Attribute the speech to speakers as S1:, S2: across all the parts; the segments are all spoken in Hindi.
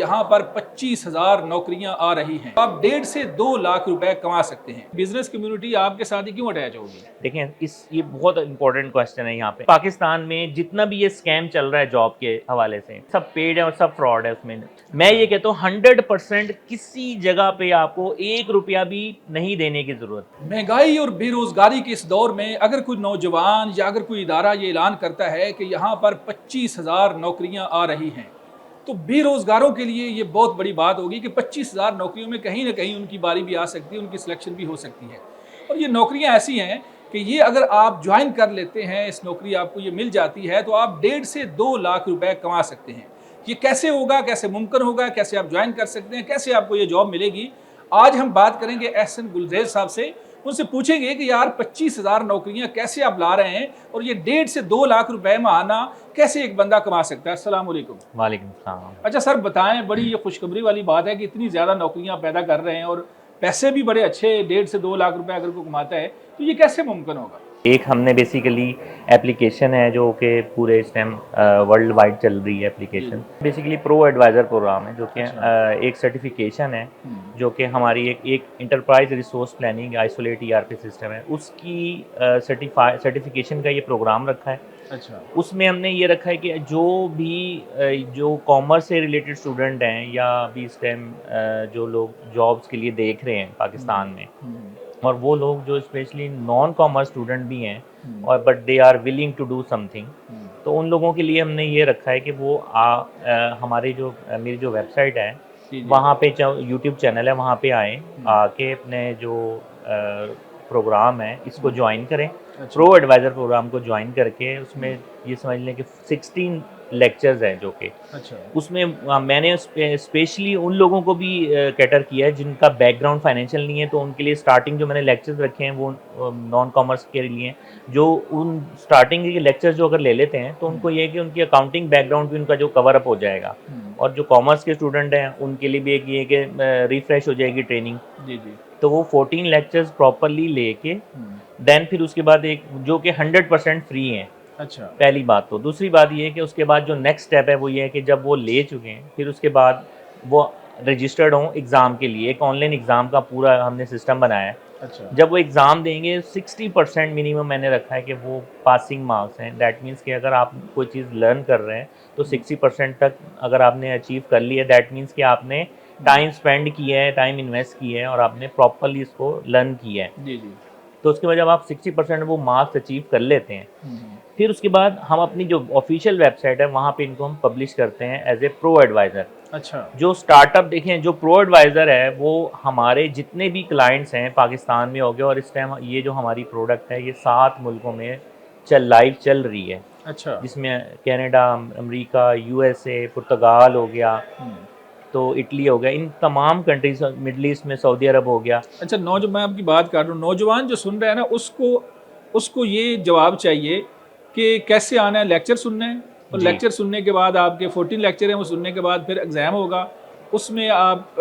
S1: यहाँ पर 25,000 नौकरियां आ रही हैं। आप 1.5 से 2 लाख रुपए कमा सकते हैं। बिजनेस कम्युनिटी आपके साथ ही क्यों अटैच होगी?
S2: देखें, ये बहुत इंपॉर्टेंट क्वेश्चन है। यहाँ पे पाकिस्तान में जितना भी ये स्कैम चल रहा है जॉब के हवाले से, सब पेड है और सब फ्रॉड है उसमें। मैं ये कहता हूँ 100% किसी जगह पे आपको 1 रुपया भी नहीं देने की जरूरत।
S1: महंगाई और बेरोजगारी के इस दौर में अगर कोई नौजवान या अगर कोई इदारा ये ऐलान करता है कि यहाँ पर 25,000 नौकरियां आ रही हैं, तो बेरोजगारों के लिए ये बहुत बड़ी बात होगी कि 25,000 नौकरियों में कहीं ना कहीं उनकी बारी भी आ सकती है, उनकी सिलेक्शन भी हो सकती है। और ये नौकरियां ऐसी हैं कि ये अगर आप ज्वाइन कर लेते हैं, इस नौकरी आपको ये मिल जाती है, तो आप 1.5 से 2 लाख रुपए कमा सकते हैं। ये कैसे होगा, कैसे मुमकिन होगा, कैसे आप ज्वाइन कर सकते हैं, कैसे आपको ये जॉब मिलेगी, आज हम बात करेंगे एहसन गुलरेज साहब से। उनसे पूछेंगे कि यार 25,000 नौकरियां कैसे आप ला रहे हैं और ये 1.5 से 2 लाख रुपए माहाना कैसे एक बंदा कमा सकता है। अस्सलाम वालेकुम।
S2: वालेकुम सलाम।
S1: अच्छा सर, बताएं, बड़ी ये खुशखबरी वाली बात है कि इतनी ज़्यादा नौकरियां पैदा कर रहे हैं और पैसे भी बड़े अच्छे, 1.5 से 2 लाख रुपए अगर कोई कमाता है तो ये कैसे मुमकिन होगा?
S2: एक हमने बेसिकली एप्लीकेशन है जो कि पूरे इस टाइम वर्ल्ड वाइड चल रही है। Application basically pro adviser program है, जो कि एक सर्टिफिकेशन है जो कि हमारी एक enterprise resource planning isolate ERP system है, उसकी सर्टिफिकेशन का ये प्रोग्राम रखा है।
S1: अच्छा।
S2: उसमें हमने ये रखा है कि जो कॉमर्स से रिलेटेड स्टूडेंट हैं या अभी इस टाइम जो लोग जॉब्स के लिए देख रहे हैं पाकिस्तान में, और वो लोग जो स्पेशली नॉन कॉमर्स स्टूडेंट भी हैं और but they are willing to do something, तो उन लोगों के लिए हमने ये रखा है कि वो हमारे मेरी जो वेबसाइट है वहाँ पे यूट्यूब चैनल है, वहाँ पे आए आके अपने जो प्रोग्राम है इसको ज्वाइन करें। प्रो एडवाइज़र प्रोग्राम को ज्वाइन करके उसमें ये समझ लें कि 16 लेक्चर्स हैं जो कि उसमें मैंने स्पेशली उन लोगों को भी कैटर किया है जिनका बैकग्राउंड फाइनेंशियल नहीं है, तो उनके लिए स्टार्टिंग जो मैंने लेक्चर्स रखे हैं वो नॉन कॉमर्स के लिए। जो उन स्टार्टिंग के लेक्चर्स जो अगर ले लेते हैं तो उनको ये है कि उनकी अकाउंटिंग बैकग्राउंड भी उनका जो कवर अप हो जाएगा, और जो कॉमर्स के स्टूडेंट हैं उनके लिए भी एक ये कि रिफ्रेश हो जाएगी ट्रेनिंग। जी जी। तो वो 14 लेक्चर्स प्रॉपरली लेके देन फिर उसके बाद एक जो कि 100% फ्री हैं। अच्छा, पहली बात। तो दूसरी बात ये है कि उसके बाद जो नेक्स्ट स्टेप है वो ये है कि जब वो ले चुके हैं फिर उसके बाद वो रजिस्टर्ड हों एग्ज़ाम के लिए। एक ऑनलाइन एग्ज़ाम का पूरा हमने सिस्टम बनाया है। अच्छा। जब वो एग्ज़ाम देंगे 60% मिनिमम मैंने रखा है कि वो पासिंग मार्क्स हैं। दैट मीन्स कि अगर आप कोई चीज़ लर्न कर रहे हैं तो 60% तक अगर आपने अचीव कर लिया, दैट मीन्स कि आपने टाइम स्पेंड किया है, टाइम इन्वेस्ट किया है और आपने प्रॉपरली इसको लर्न किया है। जी जी। तो उसके बाद जब आप 60% वो मार्क्स अचीव कर लेते हैं फिर उसके बाद हम अपनी जो ऑफिशियल वेबसाइट है वहाँ पे इनको हम पब्लिश करते हैं एज ए प्रो एडवाइज़र। अच्छा। जो स्टार्टअप देखें, जो प्रो एडवाइज़र है वो हमारे जितने भी क्लाइंट्स हैं पाकिस्तान में हो गए, और इस टाइम ये जो हमारी प्रोडक्ट है ये 7 मुल्कों में लाइव चल रही है। अच्छा। जिसमें कनाडा, अमेरिका, यूएसए, पुर्तगाल हो गया, तो इटली हो गया, इन तमाम कंट्रीज, मिडल ईस्ट में सऊदी अरब हो गया। अच्छा,
S1: मैं आपकी बात कर रहा हूँ, नौजवान जो सुन रहे हैं ना उसको ये जवाब चाहिए कि कैसे आना है, लेक्चर सुनना है, और लेक्चर सुनने के बाद आपके 14 लेक्चर हैं, वो सुनने के बाद फिर एग्ज़ाम होगा, उसमें आप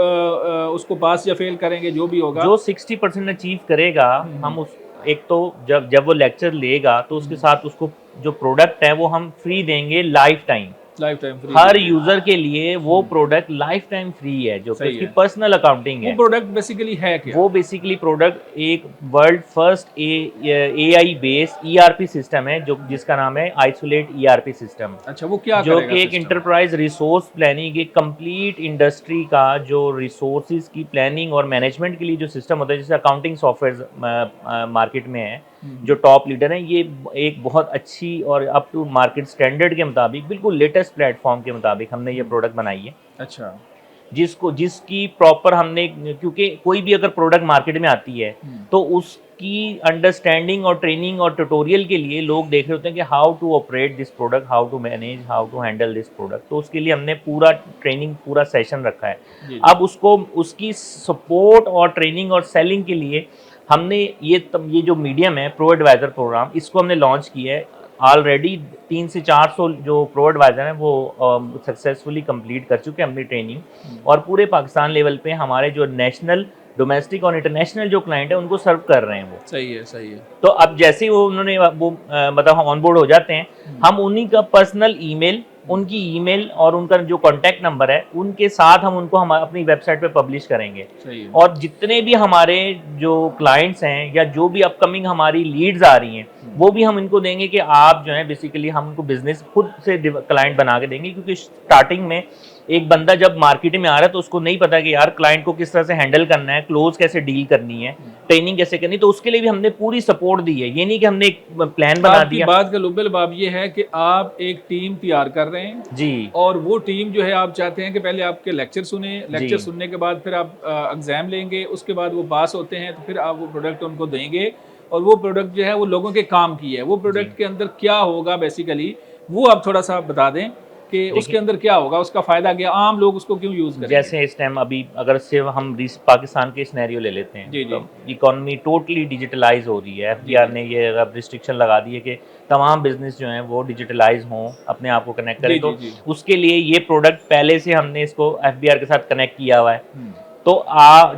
S1: उसको पास या फेल करेंगे, जो भी होगा।
S2: जो 60% अचीव करेगा, हम उस एक तो जब वो लेक्चर लेगा तो उसके साथ उसको जो प्रोडक्ट है वो हम फ्री देंगे लाइफ टाइम फ्री। हर यूजर के लिए वो प्रोडक्ट लाइफ टाइम फ्री है, जो कि उसकी पर्सनल अकाउंटिंग है।
S1: वो प्रोडक्ट बेसिकली है क्या?
S2: वो बेसिकली प्रोडक्ट एक world first AI based ERP system है जो जिसका नाम है आइसोलेट ईआरपी सिस्टम।
S1: अच्छा, वो क्या
S2: जो कि एक इंटरप्राइज रिसोर्स प्लानिंग, एक कंप्लीट इंडस्ट्री का जो रिसोर्सेज की प्लानिंग और मैनेजमेंट के लिए जो सिस्टम होता है, जैसे अकाउंटिंग सॉफ्टवेयर मार्केट में है जो टॉप लीडर है, ये एक बहुत अच्छी और अप टू मार्केट स्टैंडर्ड के मुताबिक बिल्कुल लेटेस्ट प्लेटफॉर्म के मुताबिक हमने ये प्रोडक्ट बनाई है। अच्छा। जिसकी प्रॉपर हमने, क्योंकि कोई भी अगर प्रोडक्ट मार्केट में आती है तो उसकी अंडरस्टैंडिंग और ट्रेनिंग और ट्यूटोरियल के लिए लोग देख रहे होते हैं कि how to operate this product, how to manage, how to handle this product. तो उसके लिए हमने पूरा ट्रेनिंग, पूरा सेशन रखा है। अब उसको उसकी सपोर्ट और ट्रेनिंग और सेलिंग के लिए हमने ये जो मीडियम है प्रो एडवाइज़र प्रोग्राम, इसको हमने लॉन्च किया है। ऑलरेडी 300 से 400 जो प्रो एडवाइज़र हैं वो सक्सेसफुली कंप्लीट कर चुके हैं अपनी ट्रेनिंग, और पूरे पाकिस्तान लेवल पे हमारे जो नेशनल, डोमेस्टिक और इंटरनेशनल जो क्लाइंट है उनको सर्व कर रहे हैं वो।
S1: सही है, सही है।
S2: तो अब जैसे ही वो उन्होंने मतलब हम ऑनबोर्ड हो जाते हैं, हम उन्हीं का पर्सनल ईमेल उनकी ईमेल और उनका जो कॉन्टैक्ट नंबर है उनके साथ हम उनको हम अपनी वेबसाइट पे पब्लिश करेंगे।
S1: सही है।
S2: और जितने भी हमारे जो क्लाइंट्स हैं या जो भी अपकमिंग हमारी लीड्स आ रही हैं वो भी हम इनको देंगे कि आप जो है बेसिकली हम उनको बिजनेस खुद से क्लाइंट बना के देंगे, क्योंकि स्टार्टिंग में एक बंदा जब मार्केट में आ रहा है तो उसको नहीं पता कि यार क्लाइंट को किस तरह से हैंडल करना है, क्लोज कैसे डील करनी है, ट्रेनिंग कैसे करनी है। तो उसके लिए भी हमने पूरी सपोर्ट दी है। ये नहीं कि हमने एक प्लान बना
S1: आपकी
S2: दिया।
S1: बात का लुब्बल बाब ये है कि आप एक टीम तैयार कर रहे हैं
S2: जी
S1: और वो टीम जो है आप चाहते हैं कि पहले आपके लेक्चर सुने, लेक्चर
S2: जी।
S1: सुनने के बाद फिर आप एग्ज़ाम लेंगे, उसके बाद वो पास होते हैं तो फिर आप वो प्रोडक्ट उनको देंगे और वो प्रोडक्ट जो है वो लोगों के काम की है। वो प्रोडक्ट के अंदर क्या होगा बेसिकली वो आप थोड़ा सा बता दें कि उसके अंदर क्या होगा, उसका फ़ायदा क्या, आम लोग उसको क्यों यूज़ करेंगे।
S2: जैसे इस टाइम अभी अगर सिर्फ हम पाकिस्तान के सिनेरियो ले लेते हैं
S1: जी, जी।
S2: तो इकोनॉमी टोटली डिजिटलाइज हो रही है। एफबीआर ने ये अब रिस्ट्रिक्शन लगा दी है कि तमाम बिजनेस जो हैं वो डिजिटलाइज हों, अपने आप को कनेक्ट करें।
S1: जी,
S2: तो
S1: जी, जी।
S2: उसके लिए ये प्रोडक्ट पहले से हमने इसको एफबीआर के साथ कनेक्ट किया हुआ है।
S1: हम्म,
S2: तो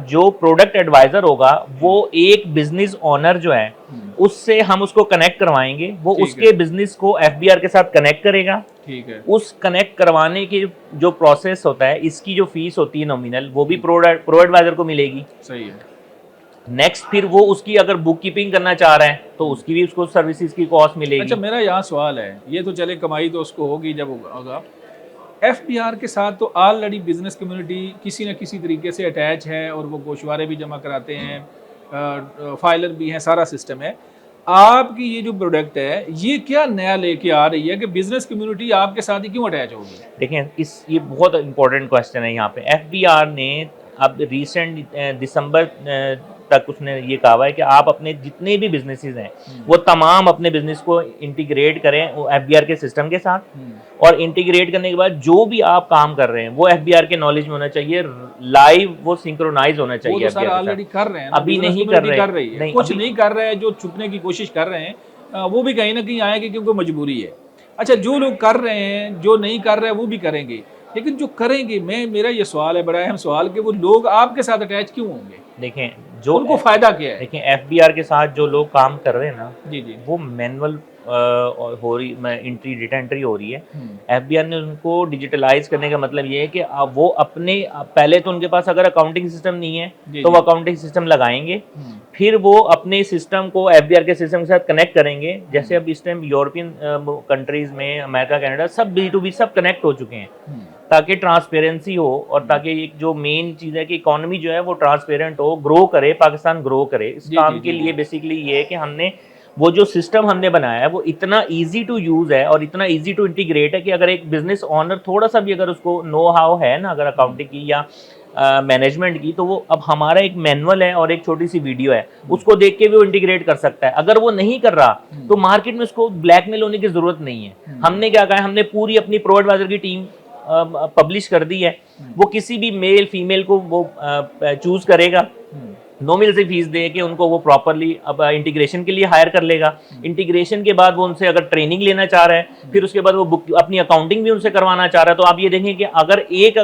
S2: जो प्रोडक्ट एडवाइजर होगा वो एक बिजनेस ओनर जो है उससे हम उसको कनेक्ट करवाएंगे, वो
S1: ठीक
S2: उसके
S1: है।
S2: बिजनेस को एफबीआर के साथ कनेक्ट करेगा।
S1: ठीक है।
S2: उस कनेक्ट करवाने के जो प्रोसेस होता है, इसकी जो फीस होती है नॉमिनल, वो भी प्रो एडवाइजर को मिलेगी।
S1: सही है।
S2: नेक्स्ट फिर वो उसकी अगर बुक कीपिंग करना चाह रहा है तो उसकी भी उसको सर्विसेज की कॉस्ट मिलेगी।
S1: अच्छा, मेरा यहाँ सवाल है, ये तो चले कमाई तो उसको होगी जब होगा। एफबीआर के साथ तो ऑलरेडी बिजनेस कम्युनिटी किसी न किसी तरीके से अटैच है और वो गोशवारे भी जमा कराते हैं, फाइलर भी हैं, सारा सिस्टम है। आपकी ये जो प्रोडक्ट है ये क्या नया लेके आ रही है कि बिजनेस कम्युनिटी आपके साथ ही क्यों अटैच होगी।
S2: देखें ये बहुत इंपॉर्टेंट क्वेश्चन है। यहाँ पे एफबीआर ने अब रिसेंट दिसंबर तक उसने ये कहा हुआ है कि आप अपने जितने भी बिजनेसेस हैं वो तमाम अपने बिजनेस को इंटीग्रेट करें एफबीआर के सिस्टम के साथ। और इंटीग्रेट करने के बाद जो भी आप काम कर रहे हैं वो एफबीआर के नॉलेज में होना चाहिए, लाइव वो सिंक्रोनाइज होना चाहिए।
S1: वो तो सर ऑलरेडी कर रहे हैं ना,
S2: अभी
S1: business
S2: नहीं
S1: community
S2: कर रहे
S1: है।
S2: नहीं,
S1: कुछ
S2: अभी
S1: नहीं कर रहे हैं, जो छुपने की कोशिश कर रहे हैं वो भी कहीं ना कहीं आएंगे क्योंकि मजबूरी है। अच्छा, जो लोग कर रहे हैं, जो नहीं कर रहे हैं वो भी करेंगे, लेकिन जो करेंगे, मेरा ये सवाल है, बड़ा अहम सवाल, कि वो लोग आपके साथ अटैच क्यों होंगे,
S2: देखें जो
S1: उनको फायदा क्या है।
S2: देखें एफबीआर के साथ जो लोग काम कर रहे हैं ना,
S1: जी जी।
S2: वो मैनुअल हो रही एंट्री डेटा एंट्री हो रही है। एफबीआर ने उनको डिजिटलाइज करने का मतलब ये है कि अब वो अपने पहले तो उनके पास अगर अकाउंटिंग सिस्टम नहीं है तो वो अकाउंटिंग सिस्टम लगाएंगे, फिर वो अपने सिस्टम को एफबीआर के सिस्टम के साथ कनेक्ट करेंगे। जैसे अब इस टाइम यूरोपियन कंट्रीज में, अमेरिका, कनाडा, सब B2B सब कनेक्ट हो चुके हैं ताकि ट्रांसपेरेंसी हो और ताकि एक जो मेन चीज़ है कि इकोनॉमी जो है वो ट्रांसपेरेंट हो, ग्रो करे, पाकिस्तान ग्रो करे। इस काम के लिए बेसिकली ये है कि हमने वो जो सिस्टम हमने बनाया है वो इतना इजी टू यूज़ है और इतना इजी टू इंटीग्रेट है कि अगर एक बिजनेस ओनर थोड़ा सा भी अगर उसको नो हाउ है ना, अगर अकाउंटिंग की या मैनेजमेंट की, तो वो अब हमारा एक मैनुअल है और एक छोटी सी वीडियो है, उसको देख के भी वो इंटीग्रेट कर सकता है। अगर वो नहीं कर रहा तो मार्केट में उसको ब्लैकमेल होने की जरूरत नहीं है। हमने क्या कहा है, हमने पूरी अपनी प्रो एडवाइजर की टीम पब्लिश कर दी है। वो किसी भी मेल फीमेल को वो चूज करेगा, नॉमिनल से फीस दे के उनको वो प्रॉपरली अब इंटीग्रेशन के लिए हायर कर लेगा। इंटीग्रेशन के बाद वो उनसे अगर ट्रेनिंग लेना चाह रहा है, फिर उसके बाद वो बुक अपनी अकाउंटिंग भी उनसे करवाना चाह रहा है, तो आप ये देखें कि अगर एक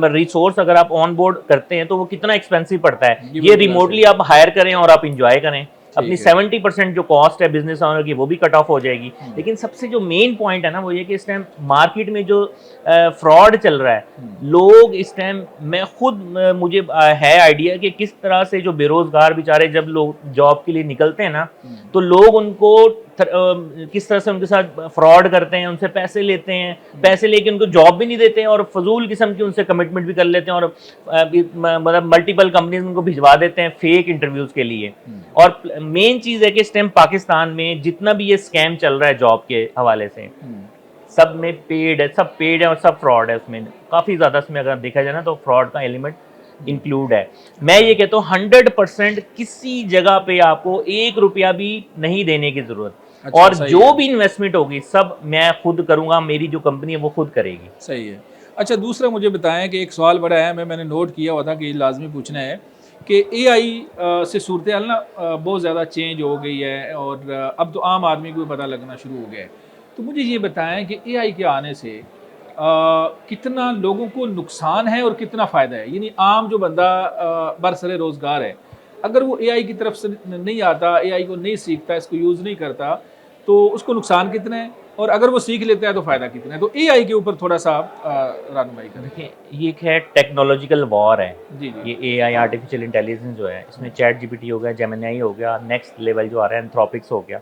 S2: रिसोर्स अगर आप ऑन बोर्ड करते हैं तो वो कितना एक्सपेंसिव पड़ता है। ये रिमोटली आप हायर करें और आप इंजॉय करें, अपनी 70% जो कॉस्ट है बिजनेस ओनर की वो भी कट ऑफ हो जाएगी। लेकिन सबसे जो मेन पॉइंट है ना वो ये कि इस टाइम मार्केट में जो फ्रॉड चल रहा है, लोग इस टाइम, मैं खुद मुझे है आइडिया कि किस तरह से जो बेरोजगार बेचारे जब लोग जॉब के लिए निकलते हैं ना, तो लोग उनको किस तरह से उनके साथ फ्रॉड करते हैं, उनसे पैसे लेते हैं, पैसे लेके उनको जॉब भी नहीं देते हैं और फजूल किस्म की उनसे कमिटमेंट भी कर लेते हैं और मतलब मल्टीपल कंपनीज उनको भिजवा देते हैं फेक इंटरव्यूज के लिए। और मेन चीज़ है कि इस टाइम पाकिस्तान में जितना भी ये स्कैम चल रहा है जॉब के हवाले से, सब में पेड है, सब पेड है और सब फ्रॉड है। उसमें काफ़ी ज़्यादा, इसमें अगर देखा जाए ना तो फ्रॉड का एलिमेंट इंक्लूड है। मैं ये कहता हूँ 100% किसी जगह पे आपको 1 रुपया भी नहीं देने की जरूरत। अच्छा, और जो भी इन्वेस्टमेंट होगी सब मैं खुद करूंगा, मेरी जो कंपनी है वो खुद करेगी।
S1: सही है। अच्छा, दूसरा मुझे बताएं कि एक सवाल बड़ा है, मैंने नोट किया हुआ था कि लाजमी पूछना है कि AI से सूरत हाल ना बहुत ज़्यादा चेंज हो गई है और अब तो आम आदमी को भी पता लगना शुरू हो गया है। तो मुझे ये बताएं कि AI के आने से कितना लोगों को नुकसान है और कितना फ़ायदा है। यानी आम जो बंदा बरसरे रोज़गार है, अगर वो AI की तरफ से नहीं आता, AI को नहीं सीखता, इसको यूज़ नहीं करता, तो उसको नुकसान कितना है और अगर वो सीख लेता है तो फ़ायदा कितना है? तो एआई के ऊपर थोड़ा सा आप रहनुमाई करें।
S2: देखिए, ये एक है टेक्नोलॉजिकल वॉर है।
S1: जी जी।
S2: ये एआई आर्टिफिशियल इंटेलिजेंस जो है, इसमें चैट जीपीटी हो गया, जेमिनी हो गया, नेक्स्ट लेवल जो आ रहा है एंथ्रोपिक्स हो गया।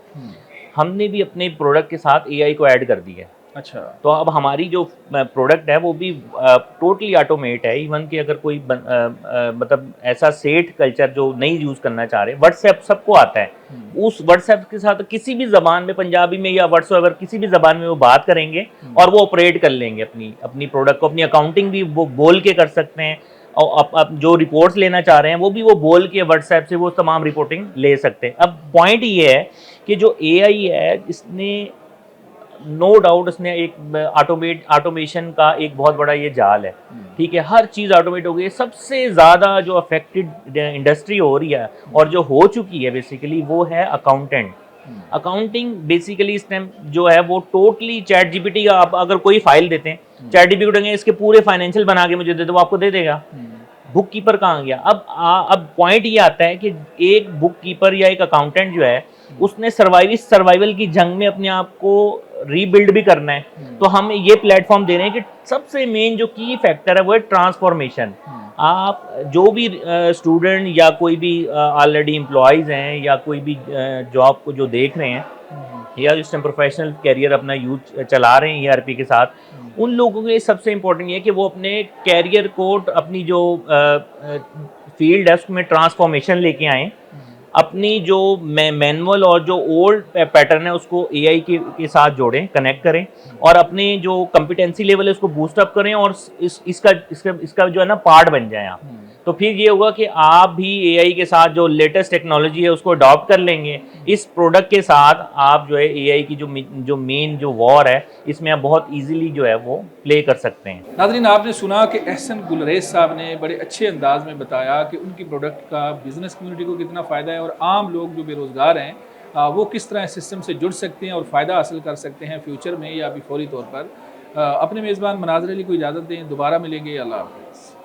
S2: हमने भी अपने प्रोडक्ट के साथ एआई को ऐड कर दिया है।
S1: अच्छा।
S2: तो अब हमारी जो प्रोडक्ट है वो भी टोटली ऑटोमेट है। इवन कि अगर कोई मतलब ऐसा सेठ कल्चर जो नहीं यूज़ करना चाह रहे, व्हाट्सएप सबको आता है, उस व्हाट्सएप के साथ किसी भी ज़बान में, पंजाबी में या व्हाट्सएवर किसी भी ज़बान में वो बात करेंगे और वो ऑपरेट कर लेंगे अपनी अपनी प्रोडक्ट को। अपनी अकाउंटिंग भी वो बोल के कर सकते हैं, और अब जो रिपोर्ट्स लेना चाह रहे हैं वो भी वो बोल के व्हाट्सएप से वो तमाम रिपोर्टिंग ले सकते हैं। अब पॉइंट ये है कि जो एआई है, इसने नो डाउट उसने एक ऑटोमेशन का एक बहुत बड़ा ये जाल है। ठीक है, हर चीज़ ऑटोमेट हो गई है। सबसे ज़्यादा जो अफेक्टेड इंडस्ट्री हो रही है और जो हो चुकी है बेसिकली वो है अकाउंटेंट। अकाउंटिंग बेसिकली इस टाइम जो है वो टोटली चैट जीपीटी का, आप अगर कोई फाइल देते हैं, चैट जीपीटी देंगे इसके पूरे फाइनेंशियल बना के मुझे दे दो, वो आपको दे देगा। बुक कीपर कहाँ गया? अब पॉइंट ये आता है कि एक बुक कीपर या एक अकाउंटेंट जो है उसने सर्वाइवल की जंग में अपने आप को रीबिल्ड भी करना है। तो हम ये प्लेटफॉर्म दे रहे हैं कि सबसे मेन जो की फैक्टर है वो है ट्रांसफॉर्मेशन। आप जो भी स्टूडेंट या कोई भी ऑलरेडी एम्प्लॉयज़ हैं या कोई भी जॉब को जो देख रहे हैं या इस टाइम प्रोफेशनल कैरियर अपना यूज चला रहे हैं ईआरपी के साथ, उन लोगों के लिए सबसे इम्पोर्टेंट ये है कि वो अपने कैरियर को, अपनी जो फील्ड है उसमें ट्रांसफॉर्मेशन लेके आएँ। अपनी जो मैनुअल और जो ओल्ड पैटर्न है उसको एआई के साथ जोड़ें, कनेक्ट करें और अपने जो कॉम्पिटेंसी लेवल है उसको बूस्ट अप करें और इसका जो है ना पार्ट बन जाएं आप। तो फिर ये होगा कि आप भी एआई के साथ जो लेटेस्ट टेक्नोलॉजी है उसको अडॉप्ट कर लेंगे। इस प्रोडक्ट के साथ आप जो है एआई की जो मेन जो वॉर है इसमें आप बहुत इजीली जो है वो प्ले कर सकते हैं।
S1: नाज़रीन, आपने सुना कि एहसन गुलरेज साहब ने बड़े अच्छे अंदाज में बताया कि उनकी प्रोडक्ट का बिज़नेस कम्युनिटी को कितना फ़ायदा है और आम लोग जो बेरोज़गार हैं वो किस तरह सिस्टम से जुड़ सकते हैं और फ़ायदा हासिल कर सकते हैं फ्यूचर में या अभी फौरी तौर पर। अपने मेज़बान मनाज़र अली को इजाज़त दें, दोबारा मिलेंगे। अल्लाह हाफ़िज़।